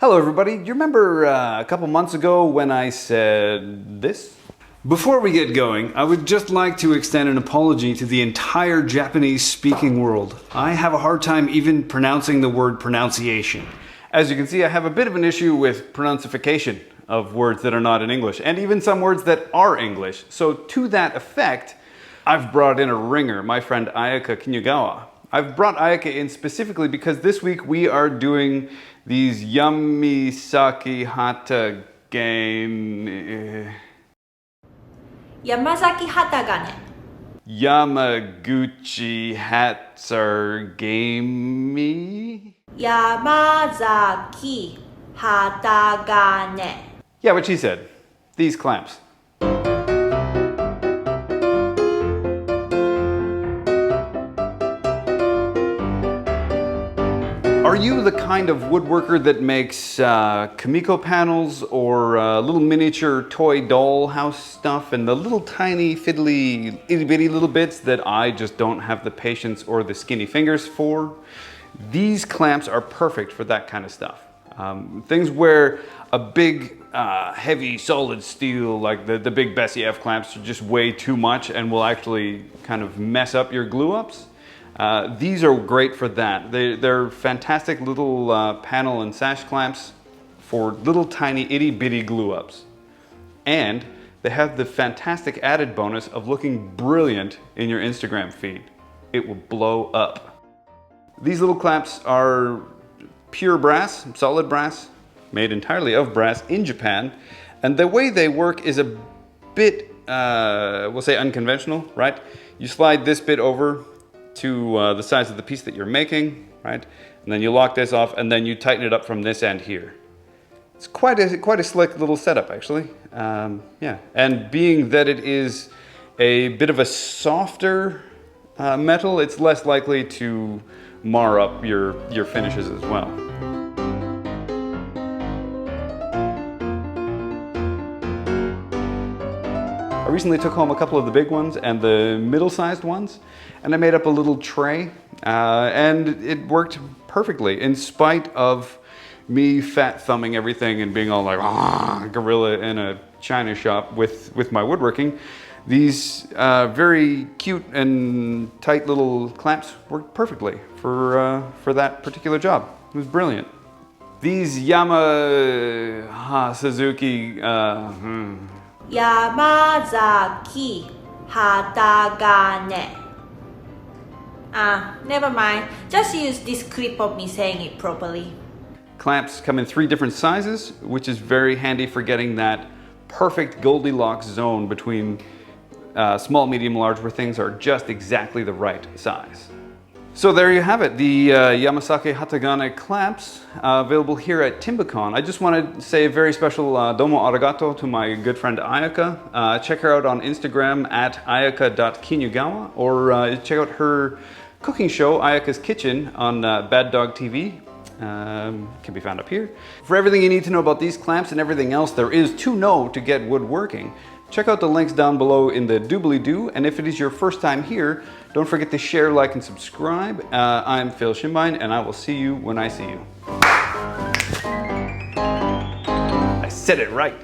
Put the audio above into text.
Hello everybody, do you remember a couple months ago when I said this? Before we get going, I would just like to extend an apology to the entire Japanese speaking world. I have a hard time even pronouncing the word pronunciation. As you can see, I have a bit of an issue with pronunciation of words that are not in English, and even some words that are English. So to that effect, I've brought in a ringer, my friend Ayaka Kinugawa. I've brought Ayaka in specifically because this week we are doing these Yamazaki Hatagane... Yamazaki Hatagane. Yamaguchi Hatagane? Yamazaki Hatagane. Yeah, what she said. These clamps. Are you the kind of woodworker that makes Kamiko panels or little miniature toy doll house stuff and the little tiny fiddly itty bitty little bits that I just don't have the patience or the skinny fingers for? These clamps are perfect for that kind of stuff. Things where a big heavy solid steel like the big Bessie F clamps are just way too much and will actually kind of mess up your glue ups. These are great for that. They're fantastic little panel and sash clamps for little tiny itty bitty glue ups. And they have the fantastic added bonus of looking brilliant in your Instagram feed. It will blow up. These little clamps are pure brass, solid brass, made entirely of brass in Japan. And the way they work is a bit, we'll say unconventional, right? You slide this bit over to the size of the piece that you're making, right? And then you lock this off and then you tighten it up from this end here. It's quite a slick little setup actually. Yeah, and being that it is a bit of a softer metal, it's less likely to mar up your finishes as well. I recently took home a couple of the big ones and the middle-sized ones, and I made up a little tray, and it worked perfectly in spite of me fat thumbing everything and being all like gorilla in a china shop with my woodworking. These very cute and tight little clamps worked perfectly for that particular job. It was brilliant. These Suzuki Yamazaki Hatagane. Never mind. Just use this clip of me saying it properly. Clamps come in 3 different sizes, which is very handy for getting that perfect Goldilocks zone between small, medium, large, where things are just exactly the right size. So there you have it, the Yamazaki Hatagane clamps, available here at Timbecon. I just want to say a very special domo arigato to my good friend Ayaka. Check her out on Instagram at ayaka.kinugawa, or check out her cooking show, Ayaka's Kitchen, on Bad Dog TV. Can be found up here. For everything you need to know about these clamps and everything else there is to know to get woodworking, check out the links down below in the doobly-doo, and if it is your first time here, don't forget to share, like, and subscribe. I'm Phil Shimbine, and I will see you when I see you. I said it right.